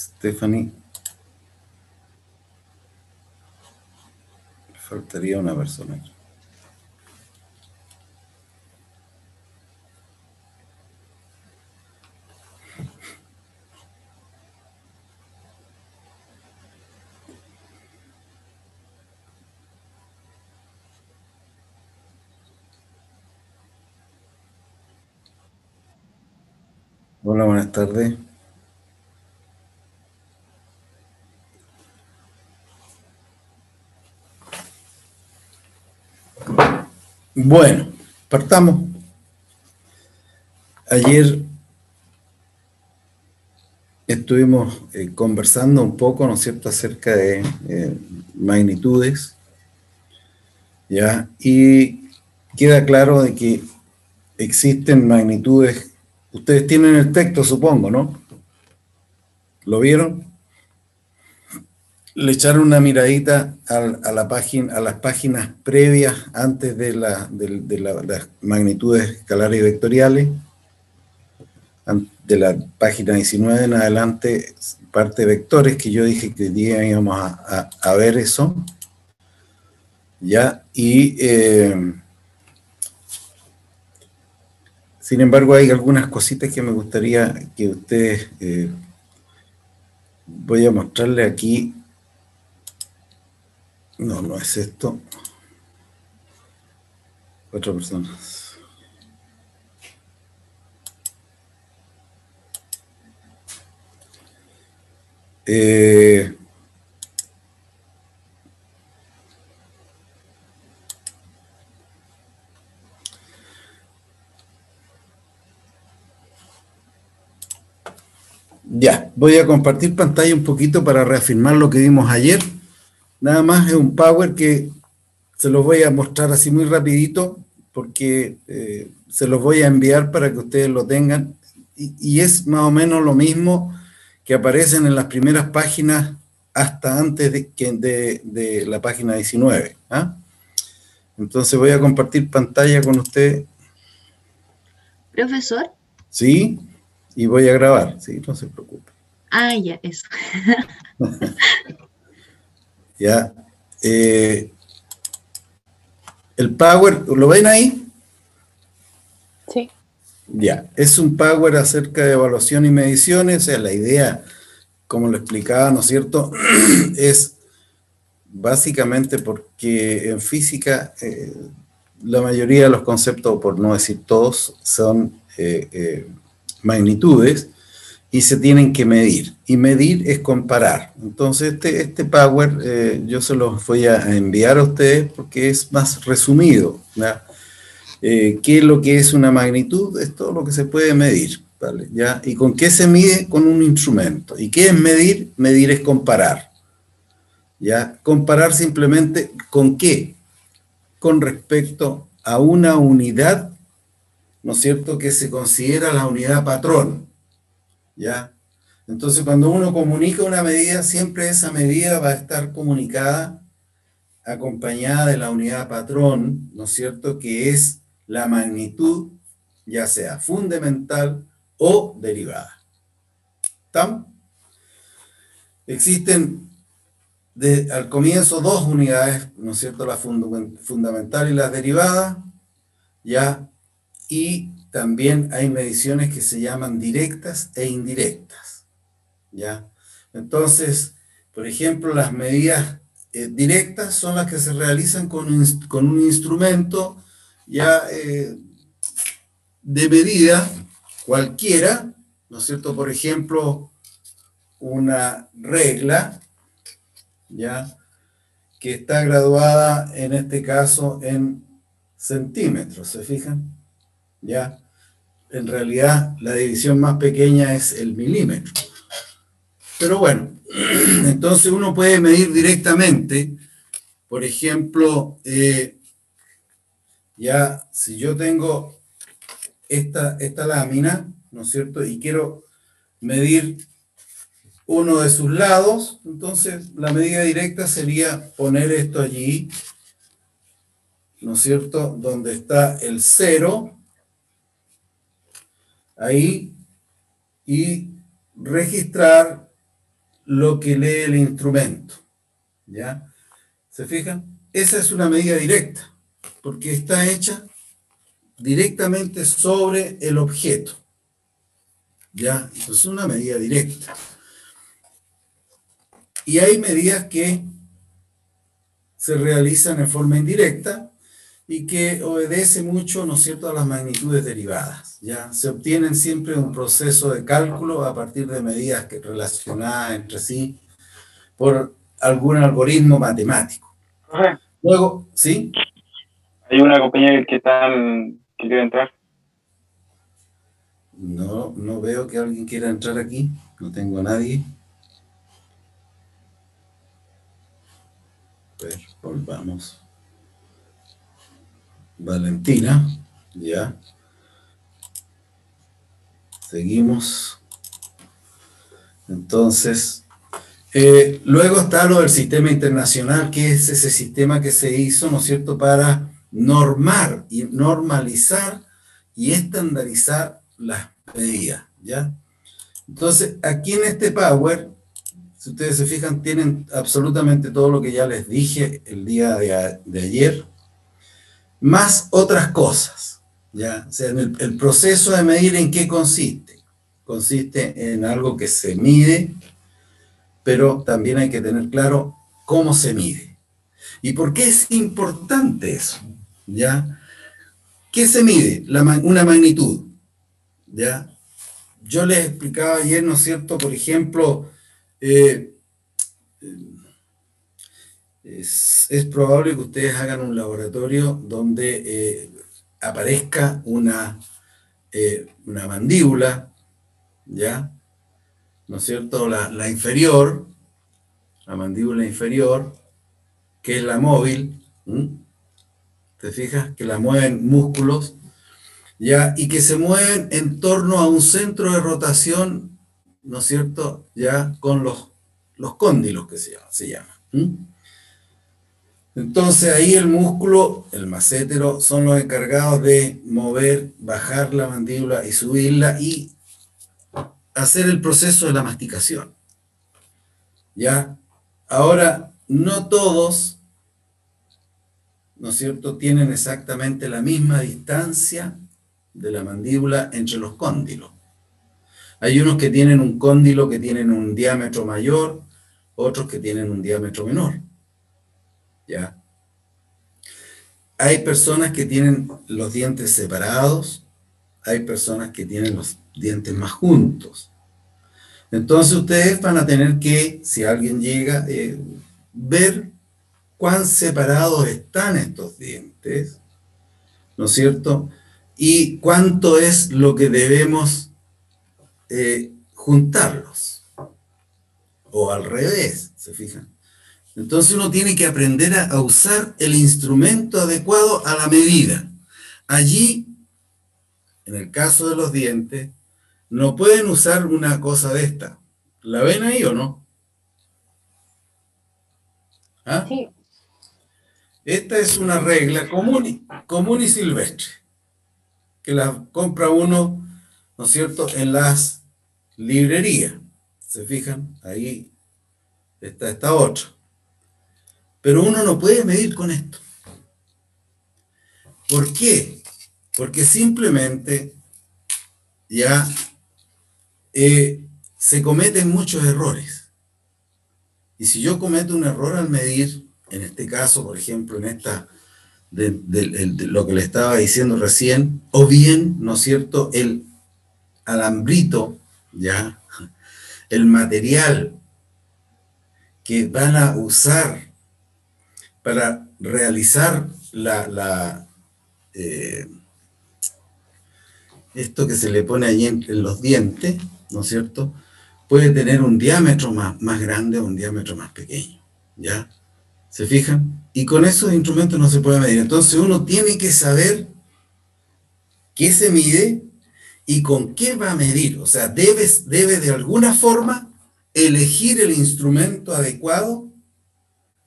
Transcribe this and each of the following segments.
Stephanie. Faltaría una persona aquí. Hola, buenas tardes. Bueno, partamos. Ayer estuvimos conversando un poco, ¿no es cierto?, acerca de magnitudes, ¿ya? Y queda claro de que existen magnitudes. Ustedes tienen el texto, supongo, ¿no? ¿Lo vieron? Le echaron una miradita a la página, a las páginas previas antes de las magnitudes escalares y vectoriales. De la página 19 en adelante, parte de vectores, que yo dije que hoy día íbamos a ver eso. ¿Ya? Y sin embargo hay algunas cositas que me gustaría que ustedes, voy a mostrarle aquí. No, no es esto. 4 personas. Ya, voy a compartir pantalla un poquito para reafirmar lo que vimos ayer. Nada más es un Power que se los voy a mostrar así muy rapidito, porque se los voy a enviar para que ustedes lo tengan. Y es más o menos lo mismo que aparecen en las primeras páginas hasta antes de la página 19. ¿Ah? Entonces voy a compartir pantalla con ustedes. ¿Profesor? Sí, y voy a grabar, sí, no se preocupe. Ah, ya, eso. Ya. El Power, ¿lo ven ahí? Sí. Ya, es un Power acerca de evaluación y mediciones. O sea, la idea, como lo explicaba, ¿no es cierto?, es básicamente porque en física la mayoría de los conceptos, por no decir todos, son magnitudes y se tienen que medir. Y medir es comparar. Entonces, este Power yo se los voy a enviar a ustedes porque es más resumido, ¿ya? ¿Qué es lo que es una magnitud? Es todo lo que se puede medir, ¿vale? ¿Ya? ¿Y con qué se mide? Con un instrumento. ¿Y qué es medir? Medir es comparar. ¿Ya? Comparar simplemente ¿con qué? Con respecto a una unidad, ¿no es cierto?, que se considera la unidad patrón. ¿Ya? Entonces, cuando uno comunica una medida, siempre esa medida va a estar comunicada acompañada de la unidad patrón, ¿no es cierto?, que es la magnitud, ya sea fundamental o derivada. ¿Estamos? Existen al comienzo dos unidades, ¿no es cierto?, la fundamental y las derivadas, ¿ya? Y también hay mediciones que se llaman directas e indirectas, ¿ya? Entonces, por ejemplo, las medidas directas son las que se realizan con un instrumento ya de medida cualquiera, ¿no es cierto? Por ejemplo, una regla, ¿ya?, que está graduada en este caso en centímetros, ¿se fijan? ¿Ya? En realidad la división más pequeña es el milímetro. Pero bueno, entonces uno puede medir directamente, por ejemplo, ya si yo tengo esta lámina, ¿no es cierto?, y quiero medir uno de sus lados, entonces la medida directa sería poner esto allí, ¿no es cierto?, donde está el 0, ahí, y registrar lo que lee el instrumento. ¿Ya? ¿Se fijan? Esa es una medida directa, porque está hecha directamente sobre el objeto. ¿Ya? Entonces es una medida directa. Y hay medidas que se realizan en forma indirecta y que obedece mucho, ¿no es cierto?, a las magnitudes derivadas. ¿Ya? Se obtienen siempre un proceso de cálculo a partir de medidas relacionadas entre sí por algún algoritmo matemático. Profe, Luego, ¿sí? hay una compañera que quiere entrar. No veo que alguien quiera entrar aquí. No tengo a nadie. A ver, volvamos. Valentina, ya. Seguimos. Entonces, luego está lo del sistema internacional, que es ese sistema que se hizo, ¿no es cierto?, para normar y normalizar y estandarizar las medidas, ¿ya? Entonces, aquí en este Power, si ustedes se fijan, tienen absolutamente todo lo que ya les dije el día de ayer, más otras cosas, ¿ya? O sea, el proceso de medir, ¿en qué consiste? Consiste en algo que se mide, pero también hay que tener claro cómo se mide. ¿Y por qué es importante eso? ¿Ya? ¿Qué se mide? Una magnitud, ¿ya? Yo les explicaba ayer, ¿no es cierto? Por ejemplo, es probable que ustedes hagan un laboratorio donde aparezca una mandíbula, ¿ya? ¿No es cierto? La inferior, la mandíbula inferior, que es la móvil, ¿m? ¿Te fijas? Que la mueven músculos, ¿ya? Y que se mueven en torno a un centro de rotación, ¿no es cierto? Ya con los cóndilos que se llama. Entonces ahí el músculo, el massétero, son los encargados de mover, bajar la mandíbula y subirla y hacer el proceso de la masticación. ¿Ya? Ahora, no todos, ¿no es cierto?, tienen exactamente la misma distancia de la mandíbula entre los cóndilos. Hay unos que tienen un cóndilo que tienen un diámetro mayor, otros que tienen un diámetro menor. ¿Ya? Hay personas que tienen los dientes separados, hay personas que tienen los dientes más juntos. Entonces ustedes van a tener que, si alguien llega, ver cuán separados están estos dientes, ¿no es cierto? Y cuánto es lo que debemos juntarlos. O al revés, ¿se fijan? Entonces uno tiene que aprender a usar el instrumento adecuado a la medida. Allí, en el caso de los dientes, no pueden usar una cosa de esta. ¿La ven ahí o no? ¿Ah? Sí. Esta es una regla común y silvestre, que la compra uno, ¿no es cierto?, en las librerías. ¿Se fijan? Ahí está esta otra. Pero uno no puede medir con esto. ¿Por qué? Porque simplemente ya se cometen muchos errores. Y si yo cometo un error al medir, en este caso, por ejemplo, en esta, de lo que le estaba diciendo recién, o bien, ¿no es cierto?, el alambrito, ¿ya?, el material que van a usar para realizar esto que se le pone allí en los dientes, ¿no es cierto?, puede tener un diámetro más grande o un diámetro más pequeño, ¿ya? ¿Se fijan? Y con esos instrumentos no se puede medir. Entonces uno tiene que saber qué se mide y con qué va a medir. O sea, debe de alguna forma elegir el instrumento adecuado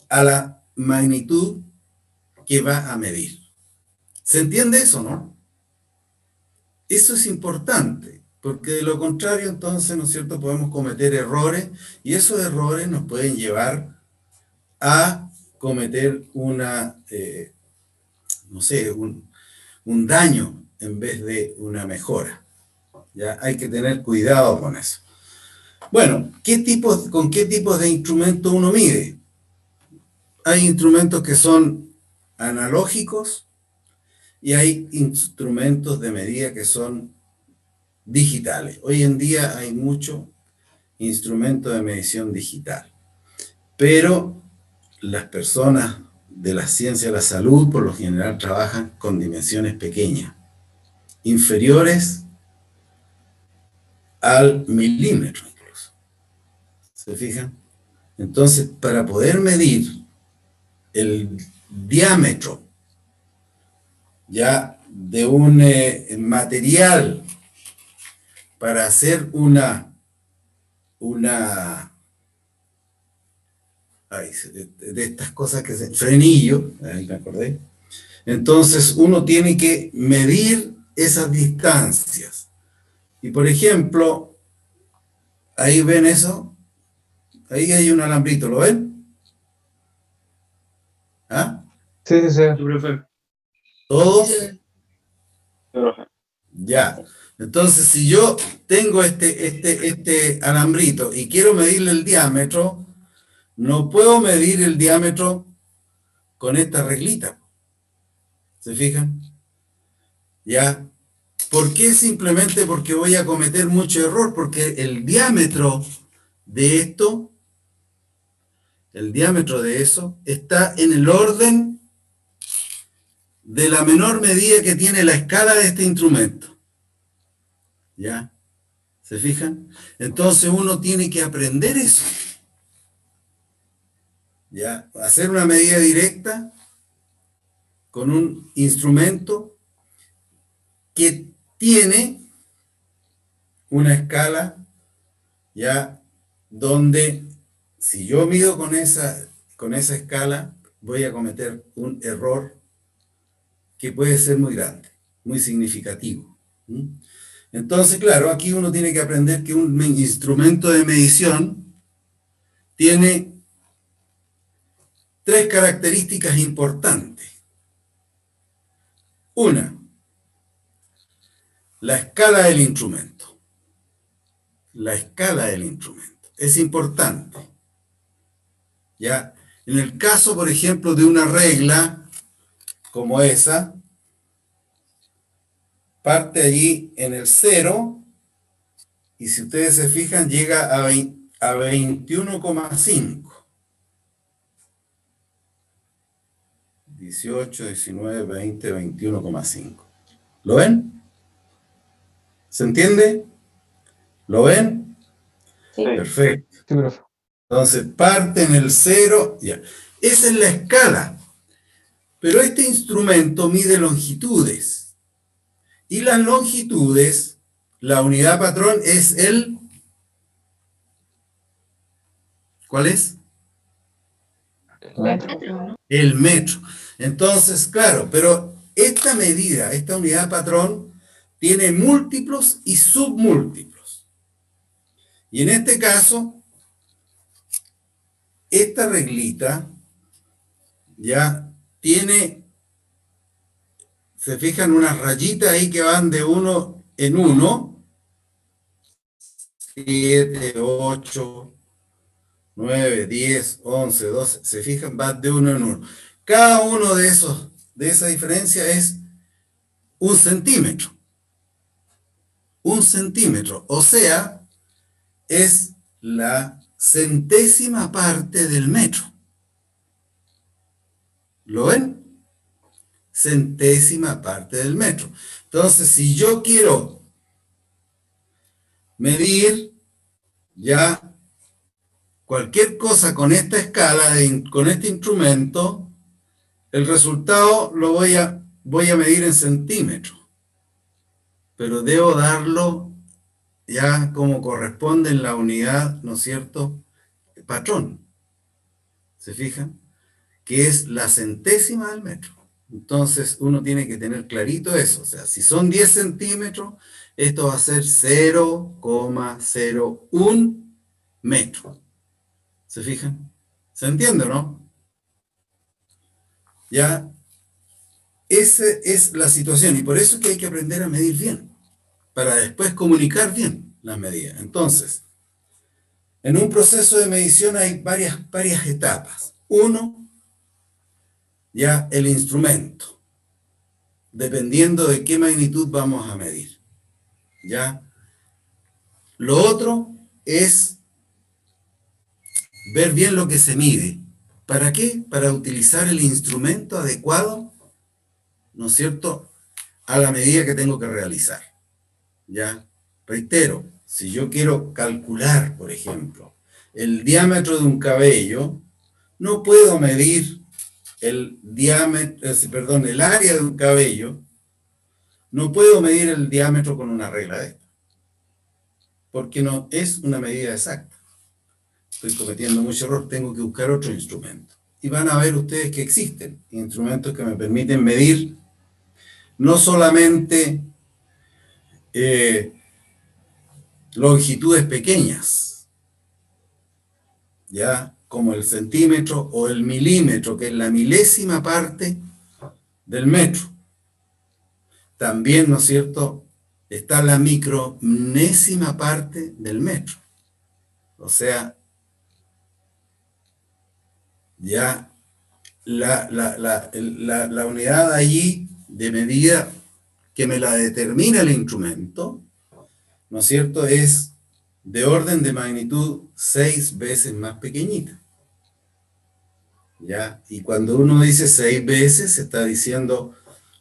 a la magnitud que va a medir. ¿Se entiende eso, no? Eso es importante, porque de lo contrario, entonces, ¿no es cierto?, podemos cometer errores y esos errores nos pueden llevar a cometer no sé, un daño en vez de una mejora. ¿Ya? Hay que tener cuidado con eso. Bueno, ¿con qué tipos de instrumentos uno mide? Hay instrumentos que son analógicos y hay instrumentos de medida que son digitales. Hoy en día hay muchos instrumentos de medición digital, pero las personas de la ciencia de la salud por lo general trabajan con dimensiones pequeñas, inferiores al milímetro incluso. ¿Se fijan? Entonces, para poder medir el diámetro ya de un material para hacer de estas cosas que se frenillo, ahí me acordé. Entonces uno tiene que medir esas distancias. Y por ejemplo, ahí ven eso, ahí hay un alambrito, ¿lo ven? ¿Ah? Sí, sí, sí. Sí, profe. ¿Todos? Sí, profe. Ya. Entonces, si yo tengo este alambrito y quiero medirle el diámetro, no puedo medir el diámetro con esta reglita. ¿Se fijan? ¿Ya? ¿Por qué? Simplemente porque voy a cometer mucho error, porque el diámetro de esto, el diámetro de eso, está en el orden de la menor medida que tiene la escala de este instrumento. ¿Ya? ¿Se fijan? Entonces uno tiene que aprender eso. ¿Ya? Hacer una medida directa con un instrumento que tiene una escala, ¿ya? Donde si yo mido con esa escala, voy a cometer un error que puede ser muy grande, muy significativo. ¿Mm? Entonces, claro, aquí uno tiene que aprender que un instrumento de medición tiene tres características importantes. Una, la escala del instrumento. La escala del instrumento. Es importante. ¿Ya? En el caso, por ejemplo, de una regla como esa, parte allí en el 0 y si ustedes se fijan llega a 21,5. 18, 19, 20, 21,5. ¿Lo ven? ¿Se entiende? ¿Lo ven? Sí. Perfecto. Sí, profe. Entonces parte en el 0, ya. Esa es la escala. Pero este instrumento mide longitudes. Y las longitudes, la unidad patrón es ¿cuál es? Metro. El metro. Entonces, claro, pero esta medida, esta unidad patrón, tiene múltiplos y submúltiplos. Y en este caso, esta reglita ya tiene, se fijan unas rayitas ahí que van de 1 en 1, 7, 8, 9, 10, 11, 12, se fijan, va de 1 en 1. Cada uno de esa diferencia es 1 centímetro. 1 centímetro, o sea, es la centésima parte del metro. ¿Lo ven? Centésima parte del metro. Entonces, si yo quiero medir ya cualquier cosa con esta escala, con este instrumento, el resultado lo voy a medir en centímetros. Pero debo darlo ya como corresponde en la unidad, ¿no es cierto?, patrón. ¿Se fijan? Que es la centésima del metro. Entonces uno tiene que tener clarito eso. O sea, si son 10 centímetros, Esto va a ser 0,01 metro. ¿Se fijan? ¿Se entiende, no? Ya, esa es la situación y por eso es que hay que aprender a medir bien, para después comunicar bien las medidas. Entonces, en un proceso de medición hay varias etapas. Uno, ya el instrumento, dependiendo de qué magnitud vamos a medir. ¿Ya? Lo otro es ver bien lo que se mide. ¿Para qué? Para utilizar el instrumento adecuado, ¿no es cierto?, a la medida que tengo que realizar. ¿Ya? Reitero, si yo quiero calcular, por ejemplo, el diámetro de un cabello, no puedo medir el diámetro, perdón, el área de un cabello, no puedo medir el diámetro con una regla de esta, porque no es una medida exacta. Estoy cometiendo mucho error, tengo que buscar otro instrumento. Y van a ver ustedes que existen instrumentos que me permiten medir no solamente longitudes pequeñas, ya como el centímetro o el milímetro, que es la milésima parte del metro. También, ¿no es cierto?, está la micronésima parte del metro. O sea, ya la unidad allí de medida que me la determina el instrumento, ¿no es cierto?, es de orden de magnitud 6 veces más pequeñita. ¿Ya? Y cuando uno dice 6 veces, se está diciendo,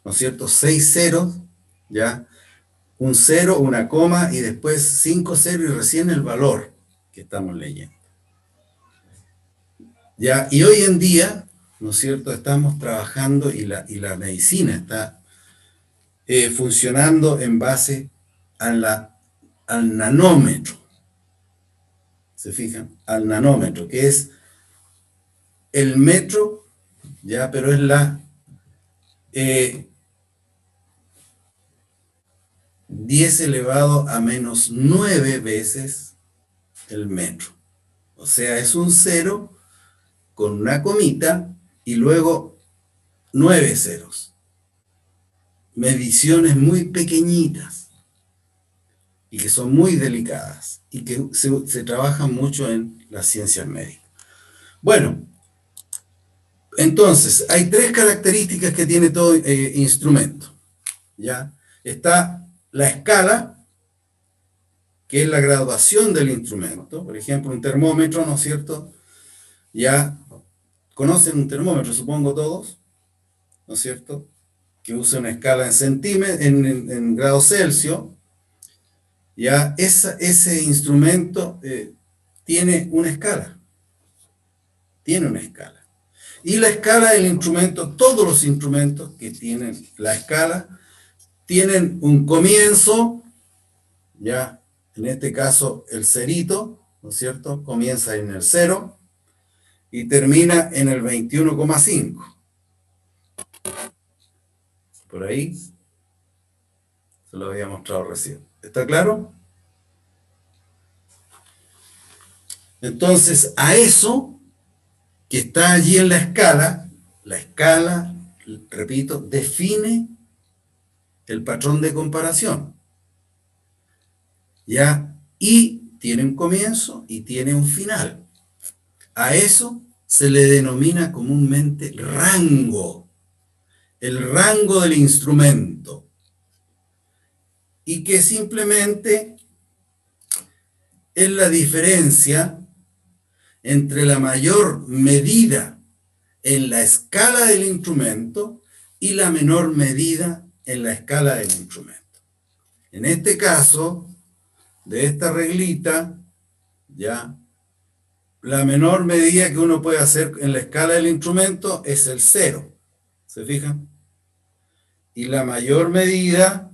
¿no es cierto?, 6 ceros, ¿ya? Un cero, una coma, y después 5 ceros y recién el valor que estamos leyendo. ¿Ya? Y hoy en día, ¿no es cierto?, estamos trabajando y la medicina está funcionando en base al nanómetro. ¿Se fijan? Al nanómetro, que es el metro, ya, pero es la 10 elevado a menos 9 veces el metro. O sea, es un cero con una comita y luego 9 ceros. Mediciones muy pequeñitas y que son muy delicadas y que se trabajan mucho en las ciencias médicas. Bueno, entonces, hay 3 características que tiene todo instrumento. ¿Ya? Está la escala, que es la graduación del instrumento. Por ejemplo, un termómetro, ¿no es cierto? Ya conocen un termómetro, supongo todos, ¿no es cierto?, que usa una escala en centímetros, en grados Celsius. Ya ese instrumento tiene una escala. Tiene una escala. Y la escala del instrumento, todos los instrumentos que tienen la escala, tienen un comienzo, ya, en este caso el cerito, ¿no es cierto?, comienza en el 0 y termina en el 21,5. Por ahí se lo había mostrado recién. ¿Está claro? Entonces, a eso que está allí en la escala, repito, define el patrón de comparación. ¿Ya? Y tiene un comienzo y tiene un final. A eso se le denomina comúnmente rango. El rango del instrumento. Y que simplemente es la diferencia entre la mayor medida en la escala del instrumento y la menor medida en la escala del instrumento. En este caso, de esta reglita, ya, la menor medida que uno puede hacer en la escala del instrumento es el 0. ¿Se fijan? Y la mayor medida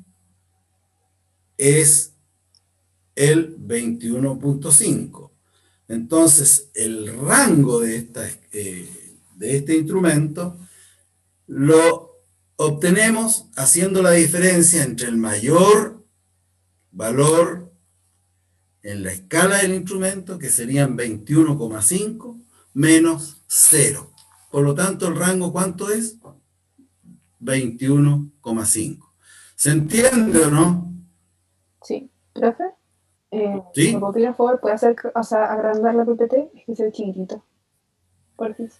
es el 21,5. Entonces, el rango de este instrumento lo obtenemos haciendo la diferencia entre valor en la escala del instrumento, que serían 21,5 menos 0. Por lo tanto, el rango, ¿cuánto es? 21,5. ¿Se entiende o no? Sí. Profe, ¿Sí? ¿me puedo pedir un favor? ¿Puede hacer, o sea, agrandar la PPT? Es que se ve chiquitito. Por fin.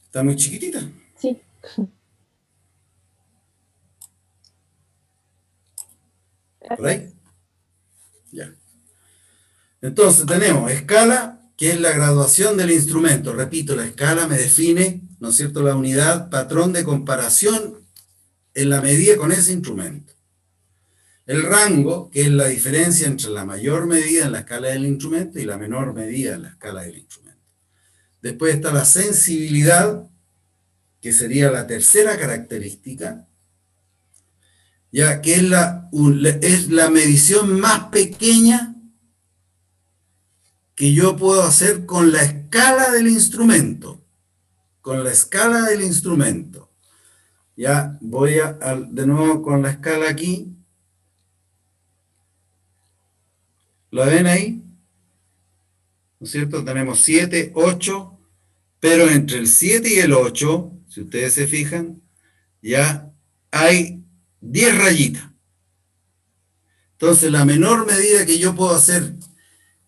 Está muy chiquitita. Sí. ¿Por ahí? Ya. Entonces tenemos escala, que es la graduación del instrumento. Repito, la escala me define, ¿no es cierto?, la unidad patrón de comparación en la medida con ese instrumento. El rango, que es la diferencia entre la mayor medida en la escala del instrumento y la menor medida en la escala del instrumento. Después está la sensibilidad, que sería la tercera característica, ya que es la medición más pequeña que yo puedo hacer con la escala del instrumento. Con la escala del instrumento. Ya voy de nuevo con la escala aquí. ¿La ven ahí? ¿No es cierto? Tenemos 7, 8, pero entre el 7 y el 8, si ustedes se fijan, ya hay 10 rayitas. Entonces, la menor medida que yo puedo hacer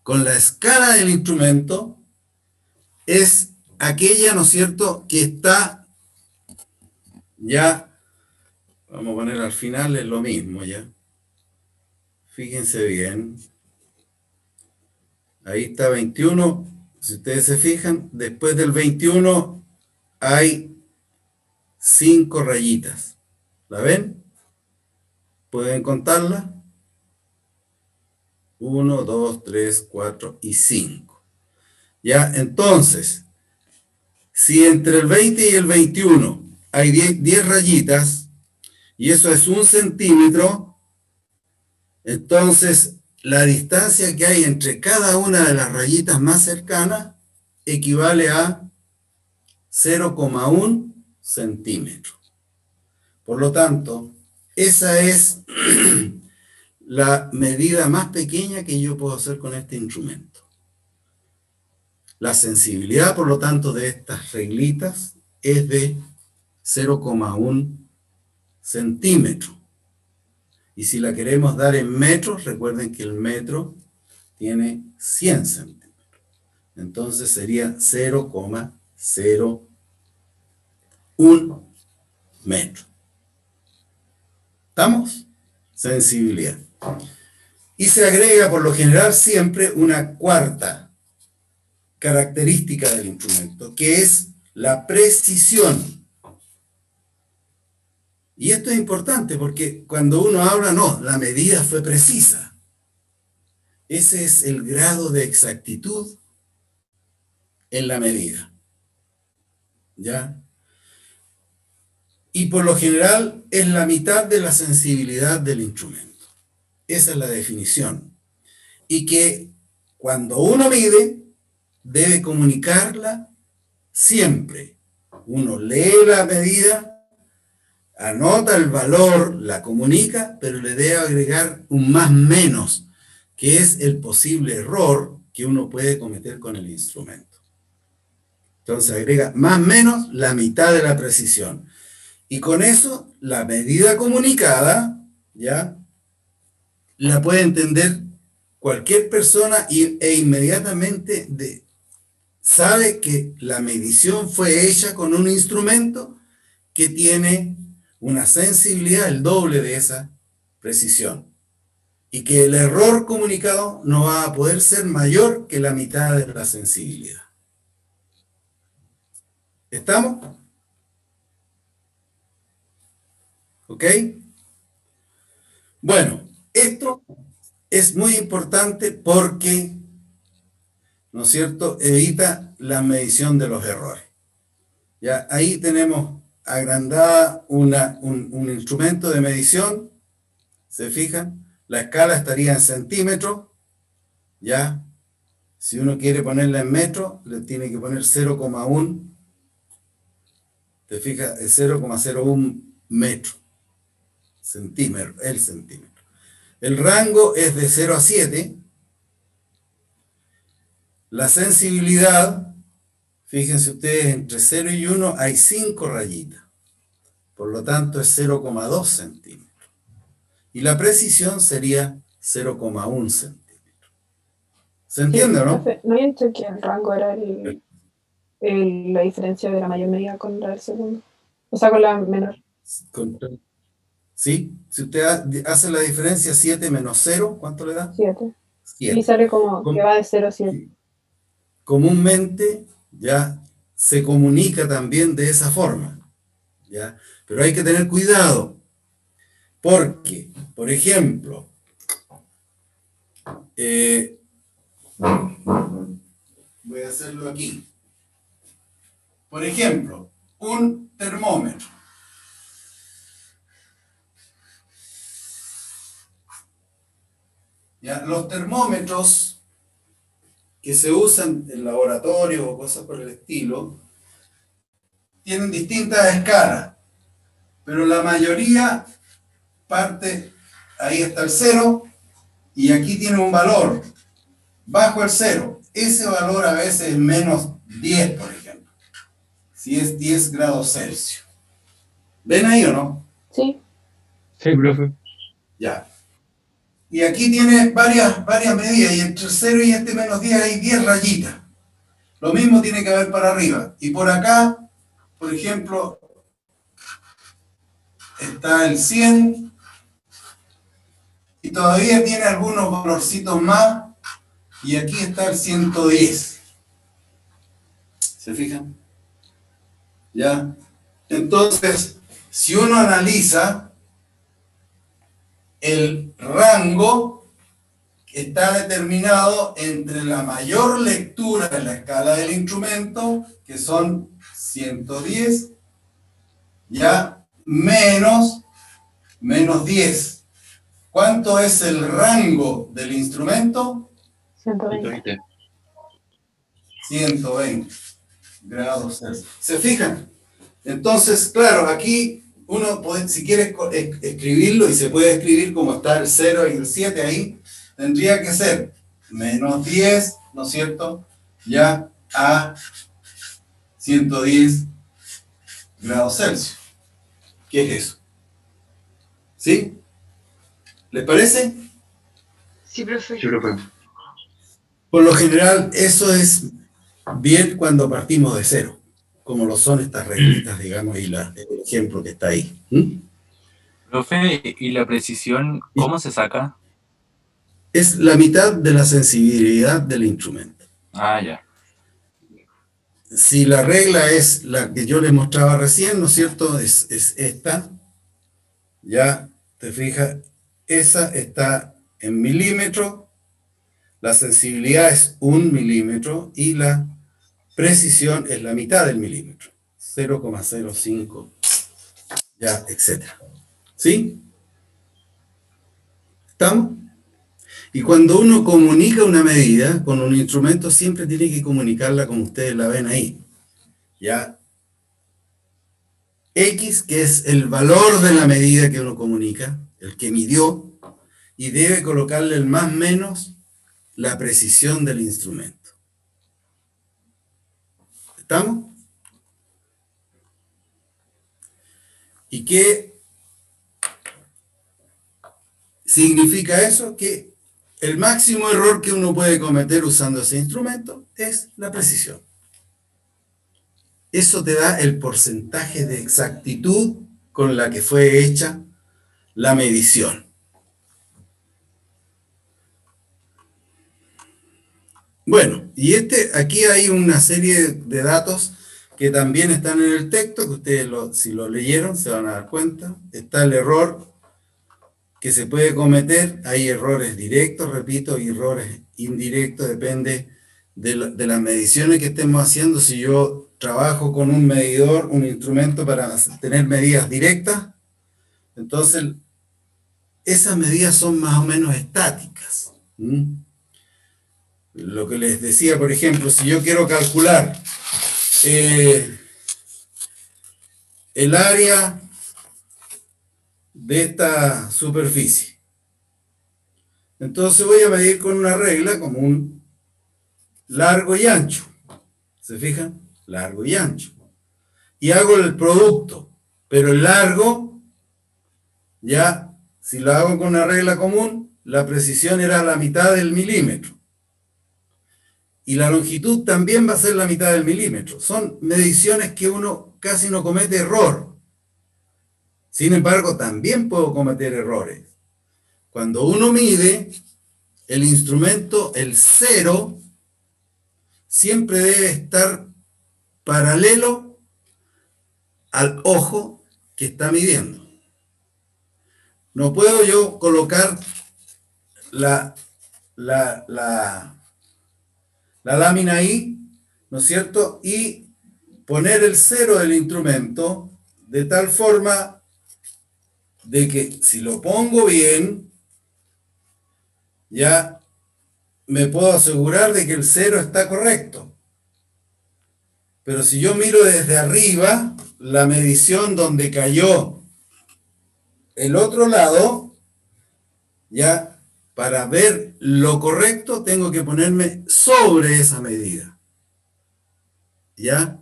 con la escala del instrumento es aquella, ¿no es cierto?, que está ya, vamos a poner al final, es lo mismo ya. Fíjense bien. Ahí está 21. Si ustedes se fijan, después del 21 hay 5 rayitas. ¿La ven? ¿Pueden contarla? 1, 2, 3, 4 y 5. Ya, entonces, si entre el 20 y el 21 hay 10 rayitas, y eso es 1 centímetro, entonces la distancia que hay entre cada una de las rayitas más cercanas equivale a 0,1 centímetro. Por lo tanto, esa es la medida más pequeña que yo puedo hacer con este instrumento. La sensibilidad, por lo tanto, de estas reglitas es de 0,1 centímetro. Y si la queremos dar en metros, recuerden que el metro tiene 100 centímetros. Entonces sería 0,01 metro. ¿Estamos? Sensibilidad. Y se agrega por lo general siempre una cuarta característica del instrumento, que es la precisión. Y esto es importante porque cuando uno habla, no, la medida fue precisa. Ese es el grado de exactitud en la medida. ¿Ya? Y por lo general es la mitad de la sensibilidad del instrumento. Esa es la definición. Y que cuando uno mide, debe comunicarla siempre. Uno lee la medida, anota el valor, la comunica, pero le debe agregar un más menos, que es el posible error que uno puede cometer con el instrumento. Entonces agrega más menos la mitad de la precisión. Y con eso, la medida comunicada, ¿ya?, la puede entender cualquier persona e inmediatamente sabe que la medición fue hecha con un instrumento que tiene una sensibilidad el doble de esa precisión. Y que el error comunicado no va a poder ser mayor que la mitad de la sensibilidad. ¿Estamos? ¿Ok? Bueno, esto es muy importante porque, ¿no es cierto?, evita la medición de los errores. Ya, ahí tenemos agrandada un instrumento de medición. ¿Se fijan? La escala estaría en centímetros. Ya, si uno quiere ponerla en metros, le tiene que poner 0,1. ¿Te fijas? Es 0,01 metro. Centímetro, el centímetro. El rango es de 0 a 7. La sensibilidad, fíjense ustedes, entre 0 y 1 hay 5 rayitas. Por lo tanto, es 0,2 centímetros. Y la precisión sería 0,1 centímetro. ¿Se entiende o no? No había dicho que el rango era la diferencia de la mayor medida con la del segundo. O sea, con la menor. ¿Sí? Si usted hace la diferencia 7 menos 0, ¿cuánto le da? 7. 7. Y sale como que va de 0 a 7. Comúnmente ya se comunica también de esa forma, ¿ya? Pero hay que tener cuidado, porque, por ejemplo, voy a hacerlo aquí. Por ejemplo, un termómetro. ¿Ya? Los termómetros que se usan en laboratorio o cosas por el estilo tienen distintas escalas, pero la mayoría parte, ahí está el 0, y aquí tiene un valor bajo el 0. Ese valor a veces es menos 10, por ejemplo, si es 10 grados Celsius. ¿Ven ahí o no? Sí. Sí, profe. Ya. Y aquí tiene varias medidas, y entre 0 y este menos 10 hay 10 rayitas. Lo mismo tiene que haber para arriba. Y por acá, por ejemplo, está el 100, y todavía tiene algunos valorcitos más, y aquí está el 110. ¿Se fijan? ¿Ya? Entonces, si uno analiza, el rango está determinado entre la mayor lectura de la escala del instrumento, que son 110, ya, menos 10. ¿Cuánto es el rango del instrumento? 120. 120 grados Celsius. ¿Se fijan? Entonces, claro, aquí uno puede, si quiere escribirlo, y se puede escribir como está el 0 y el 7 ahí, tendría que ser menos 10, ¿no es cierto? Ya a 110 grados Celsius. ¿Qué es eso? ¿Sí? ¿Les parece? Sí, profe. Sí, profe. Por lo general, eso es bien cuando partimos de 0, como lo son estas reglitas, digamos, y el ejemplo que está ahí. Profe, ¿y la precisión cómo se saca? Es la mitad de la sensibilidad del instrumento. Ah, ya. Si la regla es la que yo les mostraba recién, ¿no es cierto? Es esta. Ya, te fijas, esa está en milímetro, la sensibilidad es 1 milímetro y la precisión es la mitad del milímetro, 0,05, ya, etcétera. ¿Sí? ¿Estamos? Y cuando uno comunica una medida con un instrumento, siempre tiene que comunicarla como ustedes la ven ahí. ¿Ya? X, que es el valor de la medida que uno comunica, el que midió, y debe colocarle el más menos la precisión del instrumento. ¿Estamos? ¿Y qué significa eso? Que el máximo error que uno puede cometer usando ese instrumento es la precisión. Eso te da el porcentaje de exactitud con la que fue hecha la medición. Bueno, y aquí hay una serie de datos que también están en el texto, que ustedes si lo leyeron se van a dar cuenta. Está el error que se puede cometer, hay errores directos, repito, y errores indirectos, depende de las mediciones que estemos haciendo. Si yo trabajo con un medidor, un instrumento para tener medidas directas, entonces esas medidas son más o menos estáticas. Lo que les decía, por ejemplo, si yo quiero calcular el área de esta superficie, Entonces voy a medir con una regla como un largo y ancho. ¿Se fijan? Largo y ancho. Y hago el producto. Pero el largo, ya, si lo hago con una regla común, la precisión era la mitad del milímetro. Y la longitud también va a ser la mitad del milímetro. Son mediciones que uno casi no comete error. Sin embargo, también puedo cometer errores. Cuando uno mide, el instrumento, el cero, siempre debe estar paralelo al ojo que está midiendo. No puedo yo colocar la lámina ahí, ¿no es cierto? Y poner el cero del instrumento de tal forma de que si lo pongo bien, ya me puedo asegurar de que el cero está correcto. Pero si yo miro desde arriba, la medición donde cayó el otro lado, ya para ver lo correcto tengo que ponerme sobre esa medida. ¿Ya?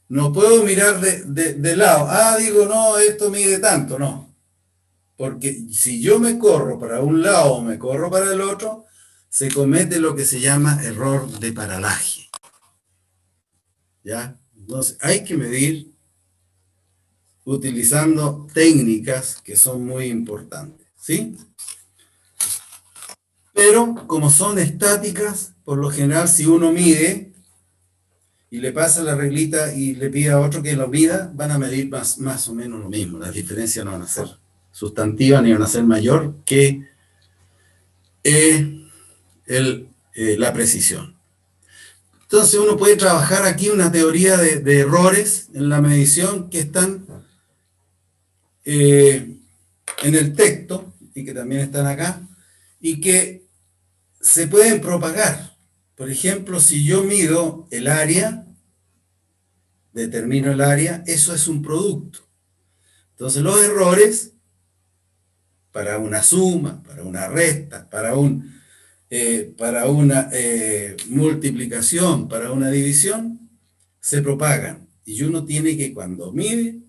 No puedo mirar de lado. Ah, digo, no, esto mide tanto. No. Porque si yo me corro para un lado o me corro para el otro, se comete lo que se llama error de paralaje. ¿Ya? Entonces, hay que medir utilizando técnicas que son muy importantes. ¿Sí? Pero como son estáticas, por lo general, si uno mide y le pasa la reglita y le pide a otro que lo mida, van a medir más o menos lo mismo. Las diferencias no van a ser sustantivas ni van a ser mayor que la precisión. Entonces uno puede trabajar aquí una teoría de errores en la medición que están en el texto y que también están acá y que se pueden propagar. Por ejemplo, si yo mido el área, determino el área, eso es un producto. Entonces los errores para una suma, para una resta, para una multiplicación, para una división, se propagan. Y uno tiene que, cuando mide,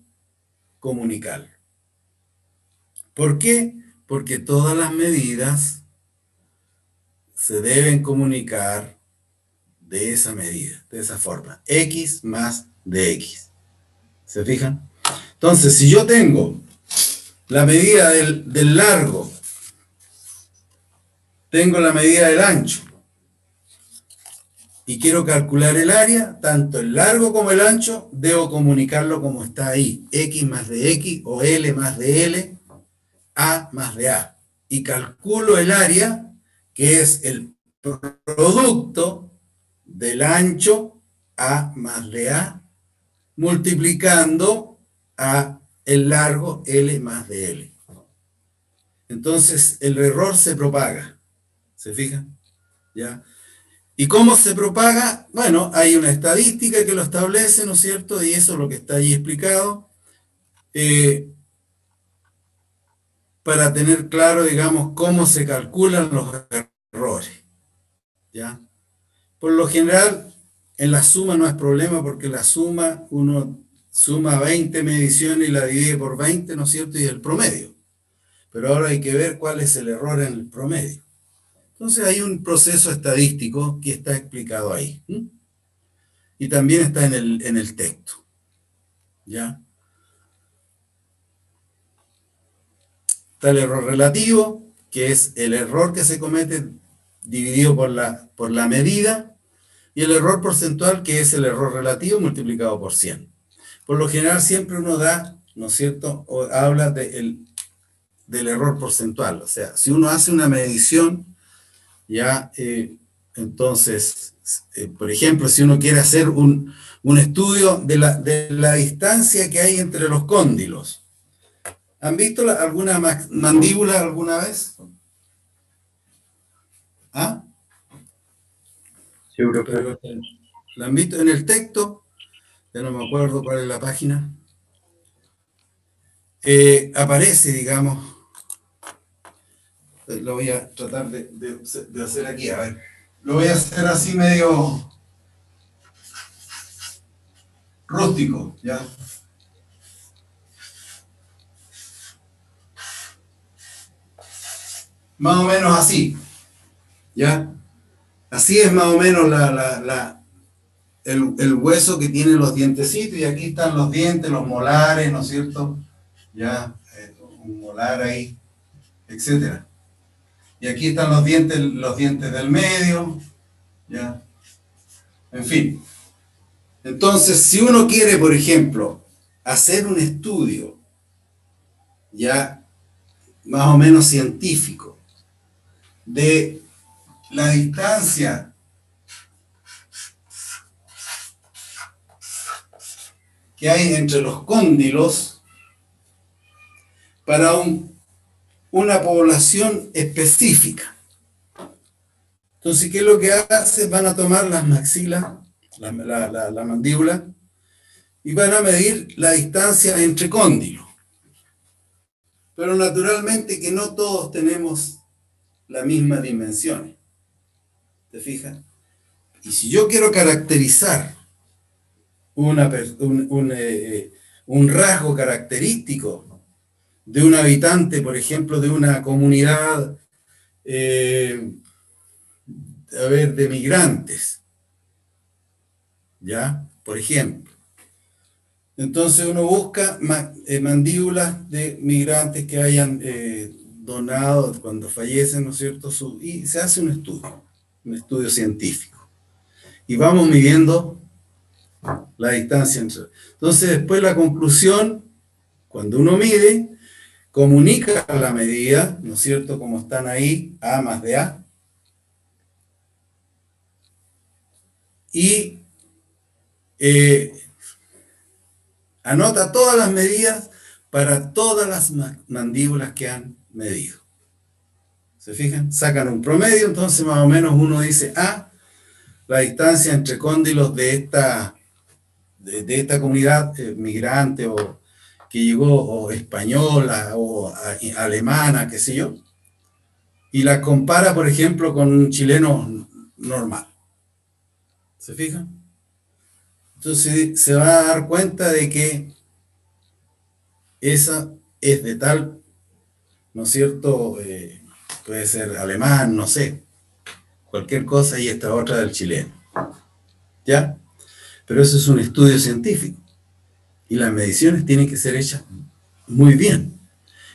comunicarlo. ¿Por qué? Porque todas las medidas se deben comunicar de esa medida, de esa forma. X más de X. ¿Se fijan? Entonces, si yo tengo la medida del largo, tengo la medida del ancho, y quiero calcular el área, tanto el largo como el ancho, debo comunicarlo como está ahí. X más de X, o L más de L, A más de A. Y calculo el área, que es el producto del ancho, A más de A, multiplicando a el largo, L más de L. Entonces, el error se propaga. ¿Se fijan? ¿Ya? ¿Y cómo se propaga? Bueno, hay una estadística que lo establece, ¿no es cierto? Y eso es lo que está ahí explicado. Para tener claro, digamos, cómo se calculan los errores. ¿Ya? Por lo general, en la suma no es problema porque la suma, uno suma 20 mediciones y la divide por 20, ¿no es cierto? Y el promedio. Pero ahora hay que ver cuál es el error en el promedio. Entonces hay un proceso estadístico que está explicado ahí. Y también está en el texto. ¿Ya? Está el error relativo, que es el error que se comete dividido por la medida, y el error porcentual, que es el error relativo multiplicado por 100. Por lo general siempre uno da, ¿no es cierto?, o habla del error porcentual. O sea, si uno hace una medición, ya, entonces, por ejemplo, si uno quiere hacer un estudio de la distancia que hay entre los cóndilos. ¿Han visto alguna mandíbula alguna vez? ¿Ah? Seguro que Pero, ¿la han visto en el texto? Ya no me acuerdo cuál es la página. Aparece, digamos, lo voy a tratar de hacer aquí, a ver. Lo voy a hacer así medio rústico, ¿ya? Más o menos así, ¿ya? Así es más o menos el hueso que tiene los dientecitos, y aquí están los dientes, los molares, ¿no es cierto? Ya, un molar ahí, etcétera. Y aquí están los dientes del medio, ya. En fin. Entonces, si uno quiere, por ejemplo, hacer un estudio ya más o menos científico de la distancia que hay entre los cóndilos para una población específica. Entonces, ¿qué es lo que hace? Van a tomar las maxilas, la mandíbula, y van a medir la distancia entre cóndilos. Pero naturalmente que no todos tenemos la misma dimensión. ¿Te fijas? Y si yo quiero caracterizar un rasgo característico de un habitante, por ejemplo, de una comunidad de migrantes, ¿ya? Por ejemplo. Entonces uno busca mandíbulas de migrantes que hayan donado cuando fallecen, ¿no es cierto? Y se hace un estudio científico. Y vamos midiendo la distancia entre. Entonces después la conclusión, cuando uno mide, comunica la medida, ¿no es cierto? Como están ahí, A más de A. Y anota todas las medidas para todas las mandíbulas que han medido. ¿Se fijan? Sacan un promedio, entonces más o menos uno dice, la distancia entre cóndilos de esta comunidad migrante o que llegó, o española, o alemana, qué sé yo, y la compara, por ejemplo, con un chileno normal. ¿Se fijan? Entonces se va a dar cuenta de que esa es de tal, ¿no es cierto? Puede ser alemán, no sé, cualquier cosa, y esta otra del chileno. ¿Ya? Pero eso es un estudio científico. Y las mediciones tienen que ser hechas muy bien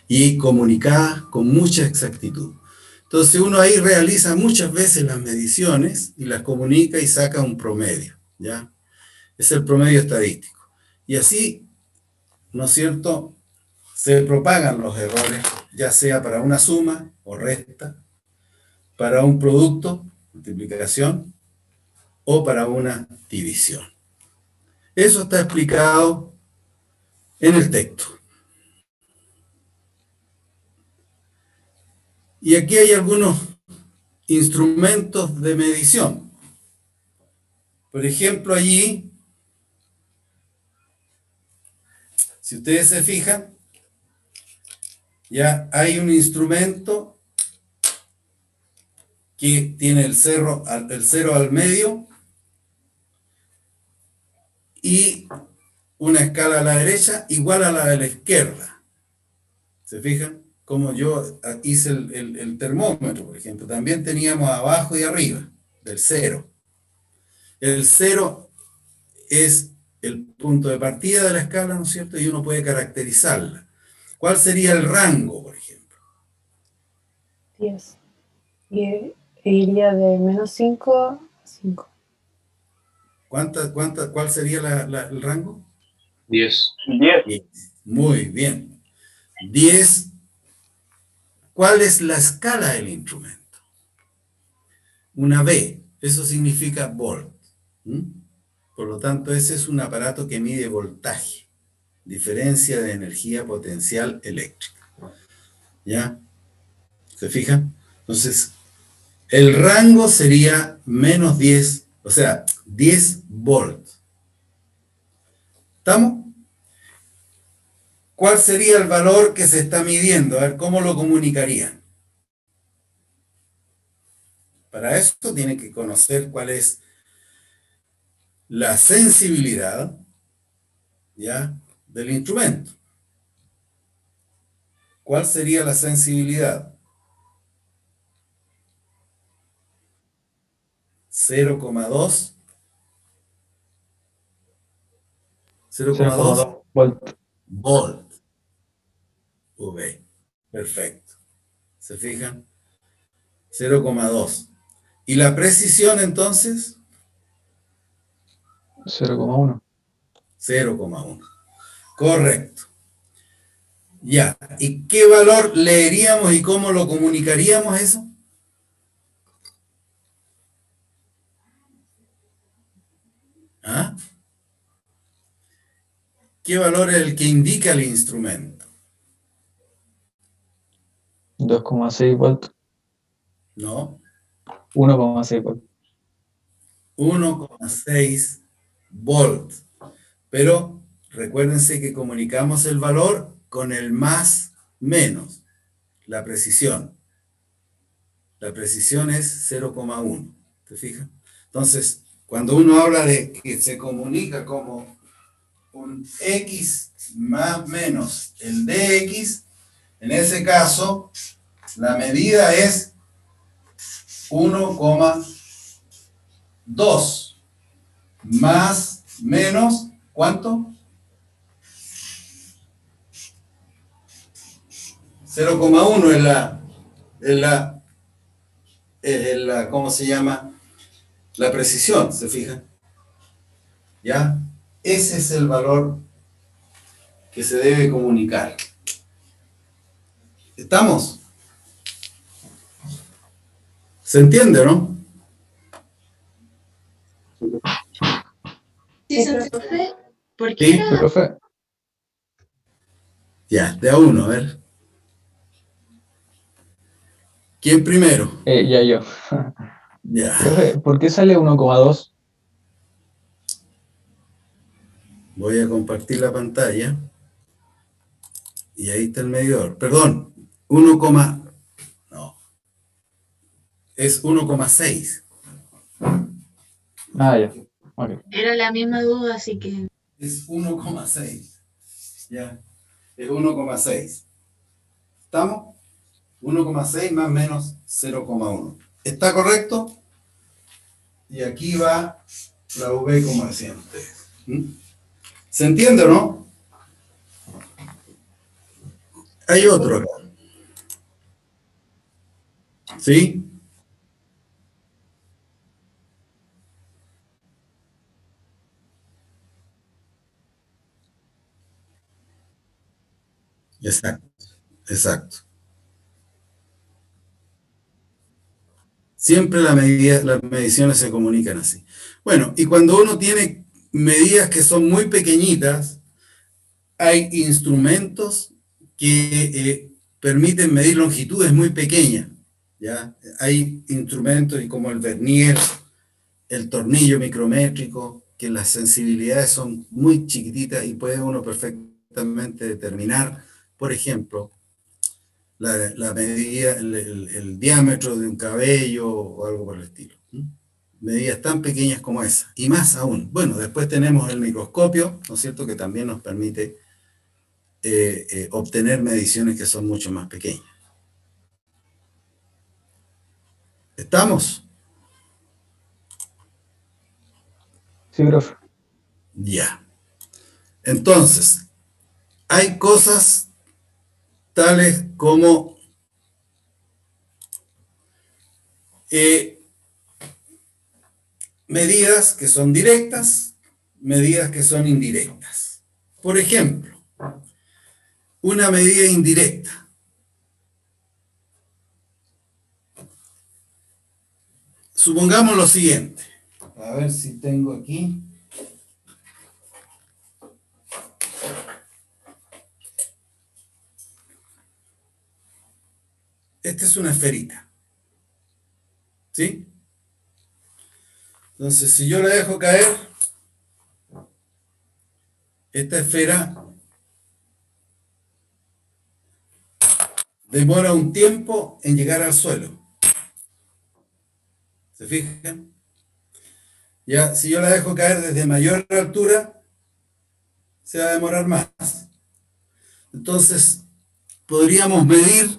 y comunicadas con mucha exactitud. Entonces uno ahí realiza muchas veces las mediciones y las comunica y saca un promedio, ¿ya? Es el promedio estadístico. Y así, ¿no es cierto?, se propagan los errores, ya sea para una suma o resta, para un producto, multiplicación, o para una división. Eso está explicado en el texto. Y aquí hay algunos instrumentos de medición. Por ejemplo, allí, si ustedes se fijan, ya hay un instrumento que tiene el cero al medio y una escala a la derecha igual a la de la izquierda. ¿Se fijan? Como yo hice el termómetro, por ejemplo. También teníamos abajo y arriba del cero. El cero es el punto de partida de la escala, ¿no es cierto? Y uno puede caracterizarla. ¿Cuál sería el rango, por ejemplo? 10. Y iría de -5 a 5. ¿Cuál sería el rango? 10. 10. Muy bien. 10. ¿Cuál es la escala del instrumento? Una B. Eso significa volt. Por lo tanto, ese es un aparato que mide voltaje, diferencia de energía potencial eléctrica. ¿Ya? ¿Se fijan? Entonces, el rango sería -10, o sea, 10 volts. ¿Estamos? ¿Cuál sería el valor que se está midiendo? A ver, ¿cómo lo comunicarían? Para eso tiene que conocer cuál es la sensibilidad, ¿ya?, del instrumento. ¿Cuál sería la sensibilidad? 0,2. 0,2 0,2 volt. volt. V. Perfecto. ¿Se fijan? 0,2. ¿Y la precisión entonces? 0,1. 0,1. Correcto. Ya. ¿Y qué valor leeríamos y cómo lo comunicaríamos eso? ¿Ah? ¿Qué valor es el que indica el instrumento? 2,6 volt. No. 1,6 volt. 1,6 volt. Pero recuérdense que comunicamos el valor con el más menos, la precisión. La precisión es 0,1. ¿Te fijas? Entonces, cuando uno habla de que se comunica como un X más menos el DX, en ese caso, la medida es 1,2 más menos, ¿cuánto? 0,1 es la, ¿cómo se llama? La precisión, ¿se fijan? ¿Ya? Ese es el valor que se debe comunicar. ¿Estamos? ¿Se entiende, no? Sí, profe. ¿Por qué Sí. era? Profe, Ya, de a uno, a ver. ¿Quién primero? ya yo. Ya. Profe, ¿por qué sale 1,2? Voy a compartir la pantalla. Y ahí está el medidor. Perdón, 1, no. Es 1,6. Ah, ya. Ok. Era la misma duda, así que. Es 1,6. Ya. Es 1,6. ¿Estamos? 1,6 más menos 0,1. ¿Está correcto? Y aquí va la V como decían ustedes. ¿Mm? ¿Se entiende o no? Hay otro acá. ¿Sí? Exacto. Exacto. Siempre las mediciones se comunican así. Bueno, y cuando uno tiene medidas que son muy pequeñitas, hay instrumentos que permiten medir longitudes muy pequeñas, ¿ya? Hay instrumentos como el vernier, el tornillo micrométrico, que las sensibilidades son muy chiquititas y puede uno perfectamente determinar, por ejemplo, la medida, el diámetro de un cabello o algo por el estilo. Medidas tan pequeñas como esa, y más aún. Bueno, después tenemos el microscopio, ¿no es cierto?, que también nos permite obtener mediciones que son mucho más pequeñas. ¿Estamos? Sí, profe. Ya. Entonces, hay cosas tales como medidas que son directas, medidas que son indirectas. Por ejemplo, una medida indirecta. Supongamos lo siguiente. A ver si tengo aquí. Esta es una esferita. ¿Sí? Entonces, si yo la dejo caer, esta esfera demora un tiempo en llegar al suelo. ¿Se fijan? Ya, si yo la dejo caer desde mayor altura, se va a demorar más. Entonces, podríamos medir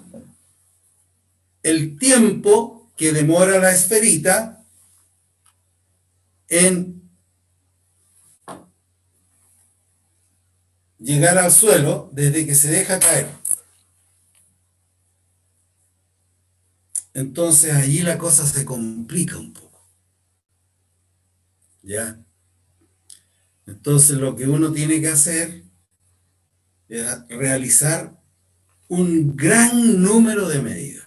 el tiempo que demora la esferita en llegar al suelo desde que se deja caer. Entonces allí la cosa se complica un poco. ¿Ya? Entonces lo que uno tiene que hacer es realizar un gran número de medidas.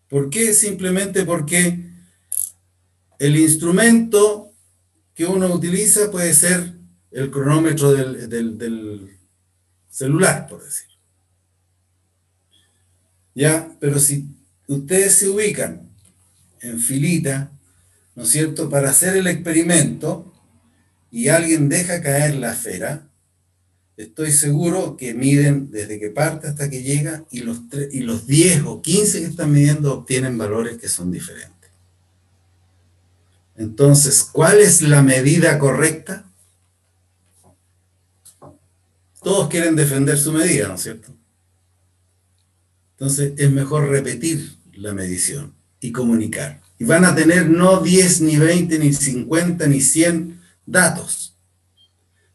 ¿Por qué? Simplemente porque el instrumento que uno utiliza puede ser el cronómetro del celular, por decir. ¿Ya? Pero si ustedes se ubican en filita, ¿no es cierto?, para hacer el experimento y alguien deja caer la esfera, estoy seguro que miden desde que parte hasta que llega y los 10 o 15 que están midiendo obtienen valores que son diferentes. Entonces, ¿cuál es la medida correcta? Todos quieren defender su medida, ¿no es cierto? Entonces, es mejor repetir la medición y comunicar. Y van a tener no 10, ni 20, ni 50, ni 100 datos.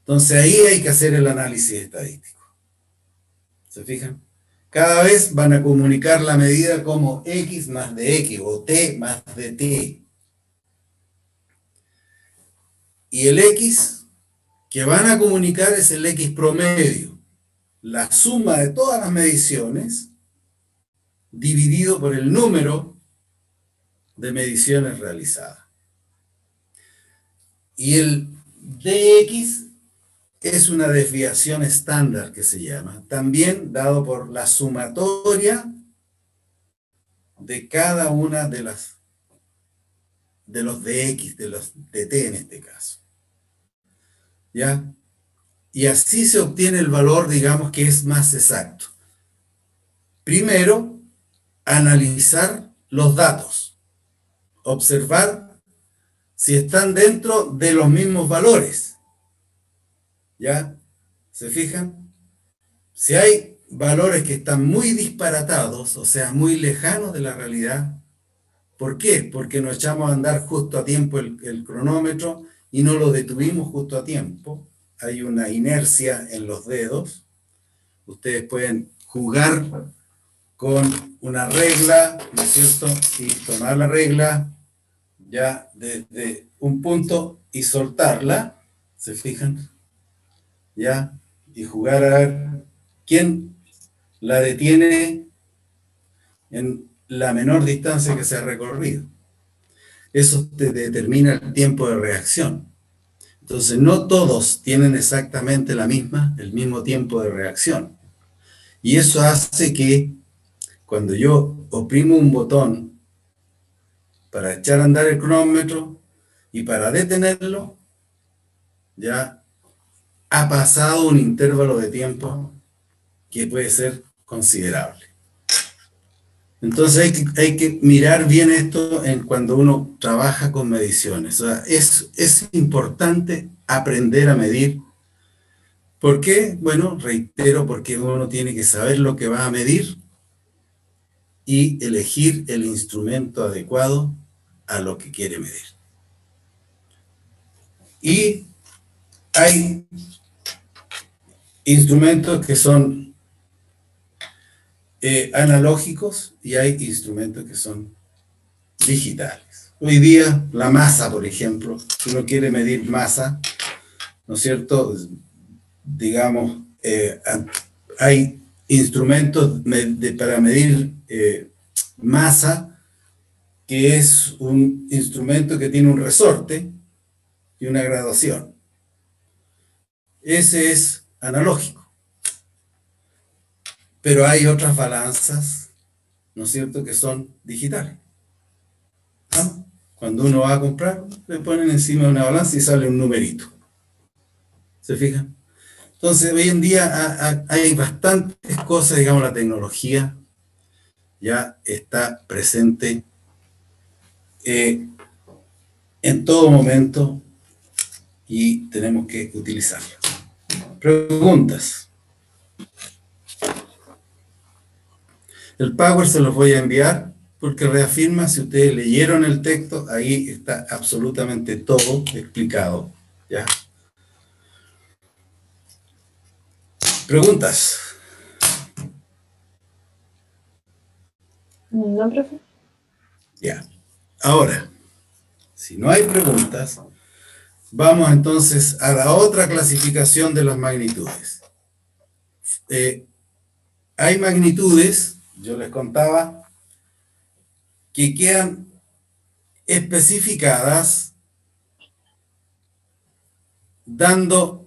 Entonces, ahí hay que hacer el análisis estadístico. ¿Se fijan? Cada vez van a comunicar la medida como X más de X o T más de T. Y el X que van a comunicar es el X promedio, la suma de todas las mediciones dividido por el número de mediciones realizadas. Y el dx es una desviación estándar que se llama, también dado por la sumatoria de cada una de los dx, de los dt en este caso. ¿Ya? Y así se obtiene el valor, digamos, que es más exacto. Primero, analizar los datos, observar si están dentro de los mismos valores. ¿Ya? ¿Se fijan? Si hay valores que están muy disparatados, o sea, muy lejanos de la realidad, ¿por qué? Porque nos echamos a andar justo a tiempo el cronómetro y no lo detuvimos justo a tiempo. Hay una inercia en los dedos. Ustedes pueden jugar con una regla, ¿no es cierto? Y tomar la regla ya desde un punto y soltarla, ¿se fijan? ¿Ya? Y jugar a ver quién la detiene en la menor distancia que se ha recorrido. Eso te determina el tiempo de reacción. Entonces, no todos tienen exactamente el mismo tiempo de reacción. Y eso hace que cuando yo oprimo un botón para echar a andar el cronómetro y para detenerlo, ya ha pasado un intervalo de tiempo que puede ser considerable. Entonces hay que mirar bien esto cuando uno trabaja con mediciones. O sea, es importante aprender a medir. ¿Por qué? Bueno, reitero, porque uno tiene que saber lo que va a medir y elegir el instrumento adecuado a lo que quiere medir. Y hay instrumentos que son analógicos y hay instrumentos que son digitales. Hoy día la masa, por ejemplo, si uno quiere medir masa, ¿no es cierto? Digamos, hay instrumentos para medir masa, que es un instrumento que tiene un resorte y una graduación. Ese es analógico. Pero hay otras balanzas, ¿no es cierto?, que son digitales. ¿No? Cuando uno va a comprar, le ponen encima de una balanza y sale un numerito. ¿Se fijan? Entonces, hoy en día hay bastantes cosas, digamos, la tecnología ya está presente en todo momento y tenemos que utilizarlo. Preguntas. El Power se los voy a enviar porque reafirma, si ustedes leyeron el texto, ahí está absolutamente todo explicado. ¿Ya? ¿Preguntas? No, profe. Ya. Ahora, si no hay preguntas, vamos entonces a la otra clasificación de las magnitudes. Hay magnitudes, yo les contaba, que quedan especificadas dando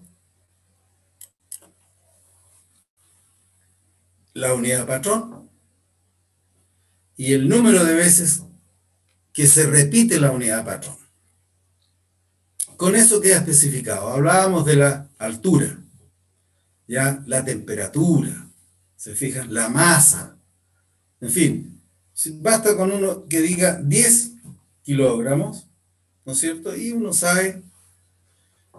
la unidad patrón y el número de veces que se repite la unidad patrón. Con eso queda especificado. Hablábamos de la altura, ya la temperatura, se fijan, la masa, en fin, basta con uno que diga 10 kilogramos, ¿no es cierto? Y uno sabe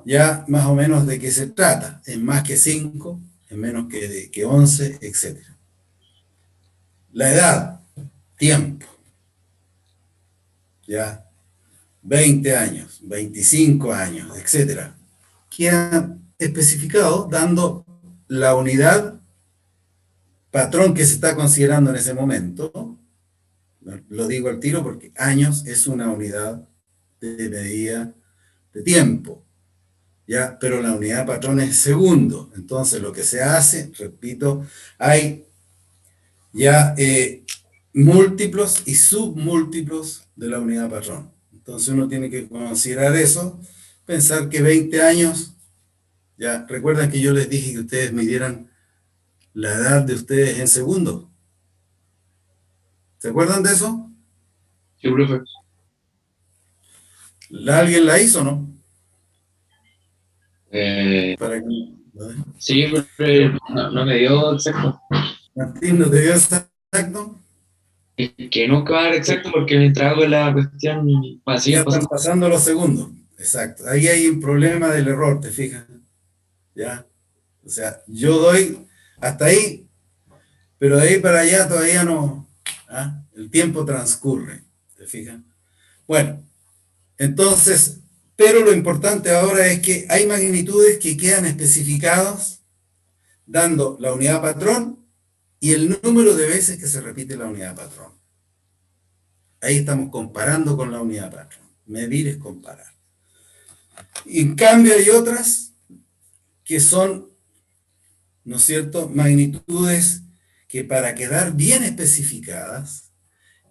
ya más o menos de qué se trata, es más que 5, es menos que 11, etc. La edad, tiempo, ya 20 años, 25 años, etc. Queda especificado dando la unidad patrón que se está considerando en ese momento. Lo digo al tiro porque años es una unidad de medida de tiempo, ¿ya? Pero la unidad patrón es segundo. Entonces lo que se hace, repito, hay ya múltiplos y submúltiplos de la unidad patrón. Entonces uno tiene que considerar eso, pensar que 20 años, ya recuerdan que yo les dije que ustedes midieran la edad de ustedes en segundos. ¿Se acuerdan de eso? Sí, profe. ¿Alguien la hizo o no? Eh, ¿No? sí, profe, no me dio exacto. Martín, ¿no te dio exacto? Es que nunca va a dar exacto porque mientras hago la cuestión Ya masiva están pasando los segundos. Exacto. Ahí hay un problema del error, ¿te fijas? ¿Ya? O sea, yo doy hasta ahí, pero de ahí para allá todavía no. ¿Ah? El tiempo transcurre, ¿te fijas? Bueno, entonces, pero lo importante ahora es que hay magnitudes que quedan especificadas dando la unidad patrón y el número de veces que se repite la unidad patrón. Ahí estamos comparando con la unidad patrón. Medir es comparar. Y en cambio hay otras que son, ¿no es cierto?, magnitudes que para quedar bien especificadas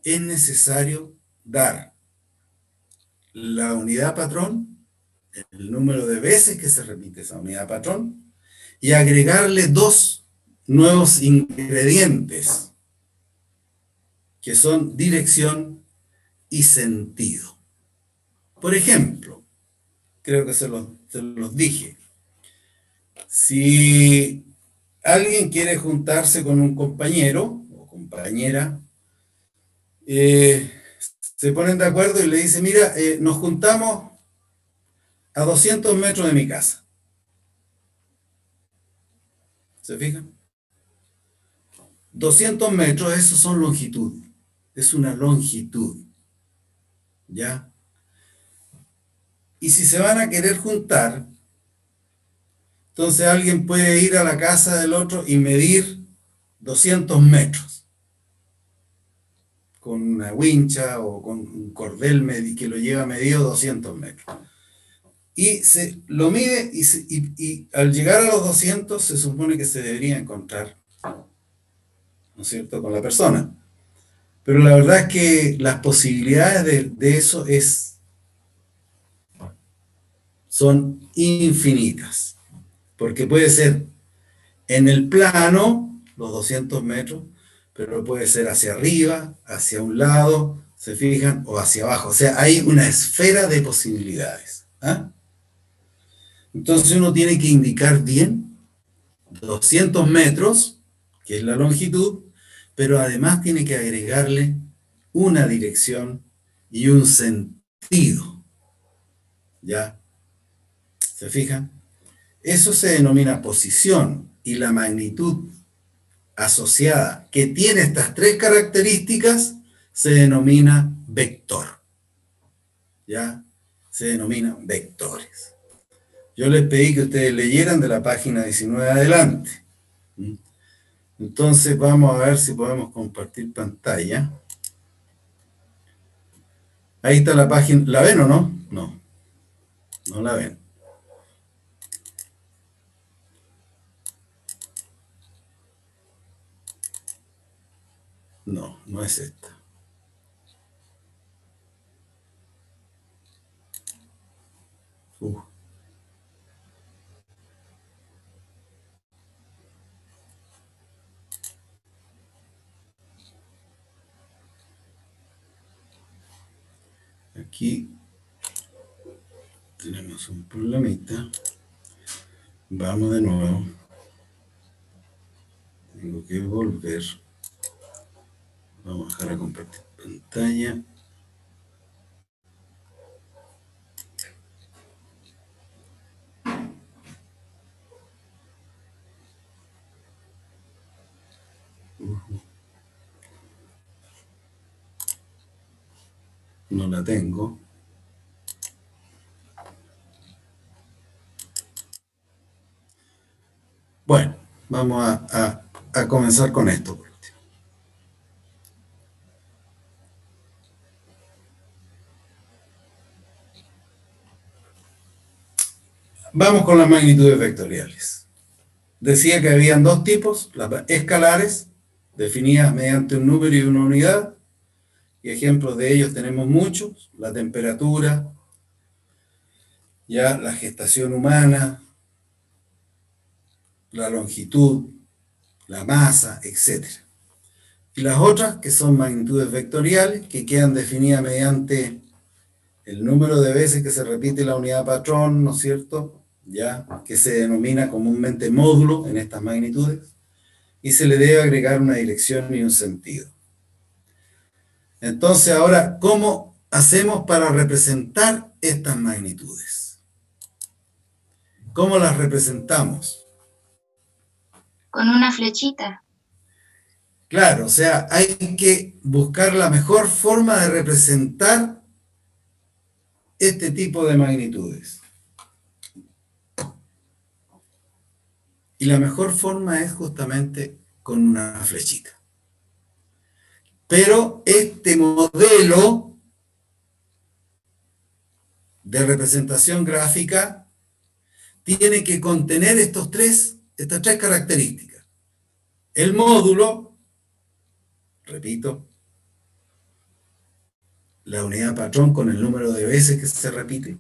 es necesario dar la unidad patrón, el número de veces que se repite esa unidad patrón, y agregarle dos nuevos ingredientes, que son dirección y sentido. Por ejemplo, creo que se los dije, si alguien quiere juntarse con un compañero o compañera, se ponen de acuerdo y le dicen, mira, nos juntamos a 200 metros de mi casa. ¿Se fijan? 200 metros, esos son longitud. Es una longitud. ¿Ya? Y si se van a querer juntar, entonces alguien puede ir a la casa del otro y medir 200 metros. Con una wincha o con un cordel que lo lleva medido 200 metros. Y se lo mide y al llegar a los 200 se supone que se debería encontrar, ¿no es cierto?, con la persona. Pero la verdad es que las posibilidades de eso son infinitas. Porque puede ser en el plano, los 200 metros, pero puede ser hacia arriba, hacia un lado, ¿se fijan? O hacia abajo. O sea, hay una esfera de posibilidades. ¿Ah? Entonces uno tiene que indicar bien 200 metros, que es la longitud, pero además tiene que agregarle una dirección y un sentido. ¿Ya? ¿Se fijan? Eso se denomina posición, y la magnitud asociada que tiene estas tres características se denomina vector. ¿Ya? Se denominan vectores. Yo les pedí que ustedes leyeran de la página 19 adelante. Entonces vamos a ver si podemos compartir pantalla. Ahí está la página. ¿La ven o no? No. No la ven. No, no es esta. Aquí tenemos un problemita. Vamos de nuevo. Tengo que volver. Vamos a dejar a compartir pantalla. No la tengo. Bueno, vamos a comenzar con esto. Vamos con las magnitudes vectoriales. Decía que habían dos tipos, las escalares, definidas mediante un número y una unidad, y ejemplos de ellos tenemos muchos: la temperatura, ya la gestación humana, la longitud, la masa, etc. Y las otras, que son magnitudes vectoriales, que quedan definidas mediante el número de veces que se repite la unidad patrón, ¿no es cierto?, ya, que se denomina comúnmente módulo en estas magnitudes, y se le debe agregar una dirección y un sentido. Entonces, ahora, ¿cómo hacemos para representar estas magnitudes? ¿Cómo las representamos? Con una flechita. Claro, o sea, hay que buscar la mejor forma de representar este tipo de magnitudes. Y la mejor forma es justamente con una flechita. Pero este modelo de representación gráfica tiene que contener estas tres características. El módulo, repito, la unidad patrón con el número de veces que se repite,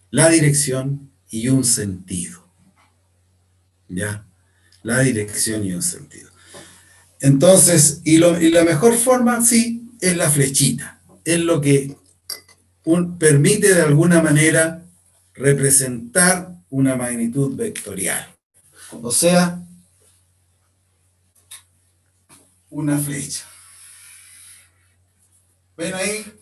la dirección y un sentido. ¿Ya? La dirección y un sentido. Entonces, y la mejor forma, sí, es la flechita. Es lo que permite de alguna manera representar una magnitud vectorial. O sea, una flecha. ¿Ven ahí?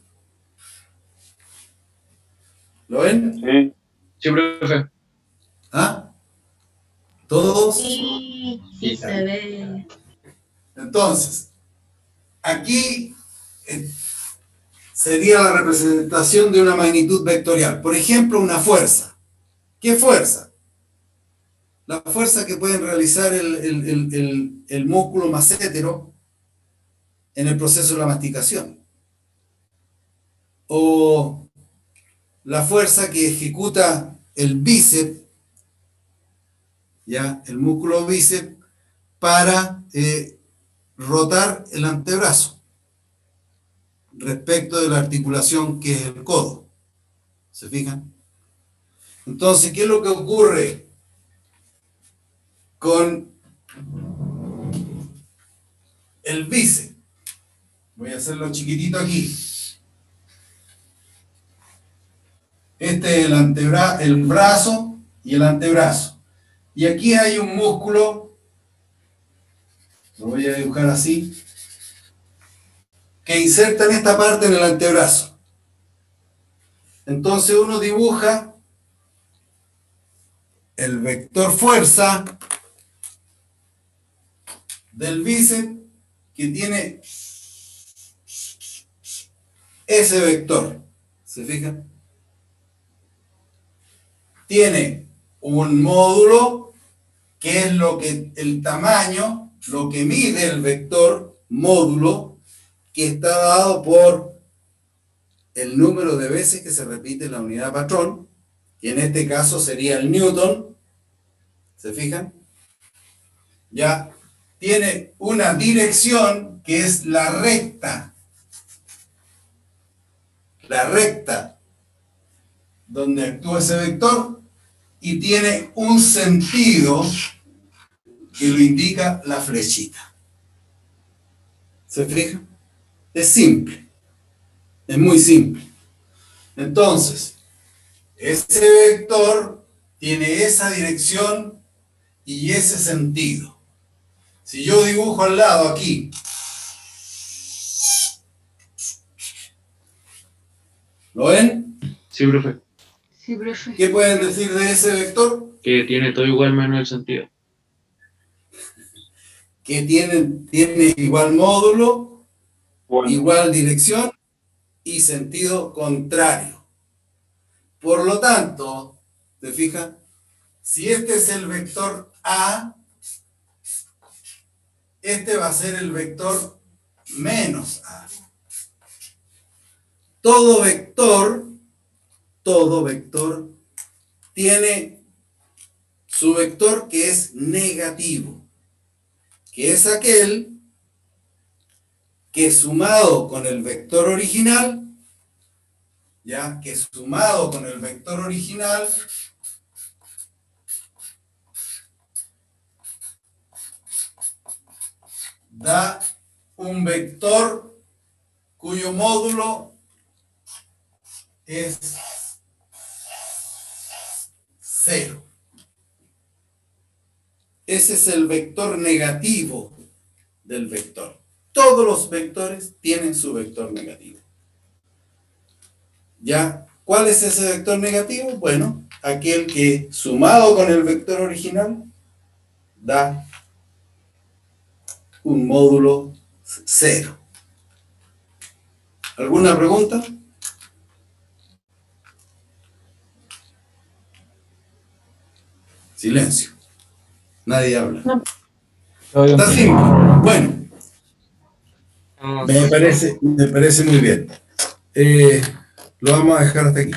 ¿Lo ven? Sí. Sí, profe. ¿Ah? ¿Todos? Sí, sí se ve. Entonces, aquí sería la representación de una magnitud vectorial. Por ejemplo, una fuerza. ¿Qué fuerza? La fuerza que pueden realizar el músculo massétero en el proceso de la masticación. O la fuerza que ejecuta el bíceps, ya, el músculo bíceps, para rotar el antebrazo respecto de la articulación que es el codo. ¿Se fijan? Entonces, ¿qué es lo que ocurre con el bíceps? Voy a hacerlo chiquitito aquí. Este es el brazo y el antebrazo. Y aquí hay un músculo, lo voy a dibujar así, que insertan esta parte en el antebrazo. Entonces uno dibuja el vector fuerza del bíceps que tiene ese vector. ¿Se fijan? Tiene un módulo que es lo que el tamaño, lo que mide el vector módulo, que está dado por el número de veces que se repite la unidad patrón, que en este caso sería el newton. ¿Se fijan? Ya tiene una dirección que es la recta donde actúa ese vector, y tiene un sentido que lo indica la flechita. ¿Se fijan? Es simple, es muy simple. Entonces, ese vector tiene esa dirección y ese sentido. Si yo dibujo al lado aquí, ¿lo ven? Sí, profe. Sí, profe. ¿Qué pueden decir de ese vector? Que tiene todo igual menos el sentido. Que tiene igual módulo, Bueno, igual dirección y sentido contrario. Por lo tanto, ¿te fijas? Si este es el vector A, este va a ser el vector menos A. Todo vector tiene su vector que es negativo, que es aquel que sumado con el vector original, ya que sumado con el vector original da un vector cuyo módulo es 0. Ese es el vector negativo del vector. Todos los vectores tienen su vector negativo. ¿Ya? ¿Cuál es ese vector negativo? Bueno, aquel que sumado con el vector original da un módulo 0. ¿Alguna pregunta? Silencio. Nadie habla. No. Está simple. Bueno, me parece muy bien. Lo vamos a dejar hasta aquí.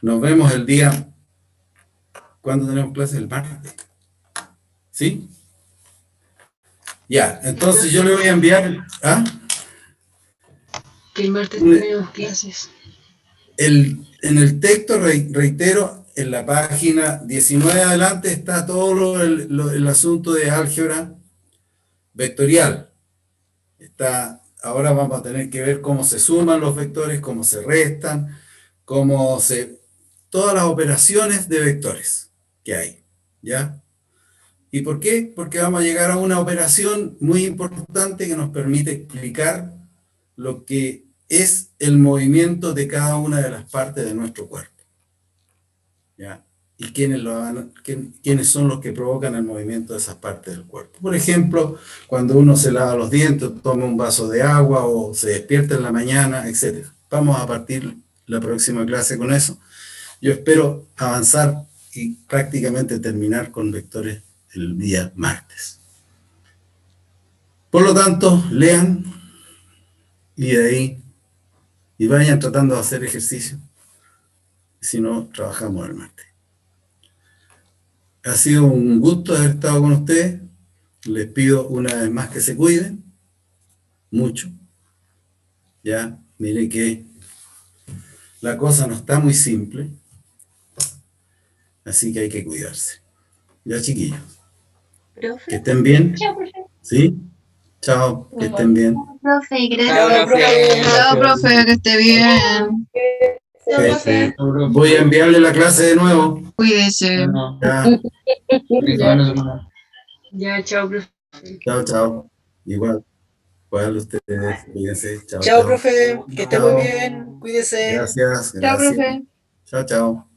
Nos vemos el día... ¿Cuándo tenemos clase? El martes. ¿Sí? Ya, entonces yo le voy a enviar... ¿Ah? Que el martes tenemos clases. En el texto, reitero, en la página 19 adelante está todo el asunto de álgebra vectorial. Ahora vamos a tener que ver cómo se suman los vectores, cómo se restan, todas las operaciones de vectores que hay, ¿ya? ¿Y por qué? Porque vamos a llegar a una operación muy importante que nos permite explicar lo que es el movimiento de cada una de las partes de nuestro cuerpo, ¿ya? Y quiénes son los que provocan el movimiento de esas partes del cuerpo. Por ejemplo, cuando uno se lava los dientes, toma un vaso de agua o se despierta en la mañana, etc. Vamos a partir la próxima clase con eso. Yo espero avanzar y prácticamente terminar con vectores el día martes. Por lo tanto, lean y de ahí y vayan tratando de hacer ejercicio. Si no, trabajamos el martes. Ha sido un gusto haber estado con ustedes. Les pido una vez más que se cuiden mucho. Ya, mire que la cosa no está muy simple. Así que hay que cuidarse. Ya, chiquillos. Profe. Que estén bien. Chao, profe. ¿Sí? Chao, que estén bien. Profe, Chao, gracias. profe. Chao, profe, que esté bien. Voy a enviarle la clase de nuevo. Cuídese. Ya, Ya, chao, profe. chao, chao. Igual. Igual ustedes, cuídense. Chao, Chao, profe, que esté muy Chao. bien, cuídese. Gracias, Chao, gracias. profe. Chao, chao.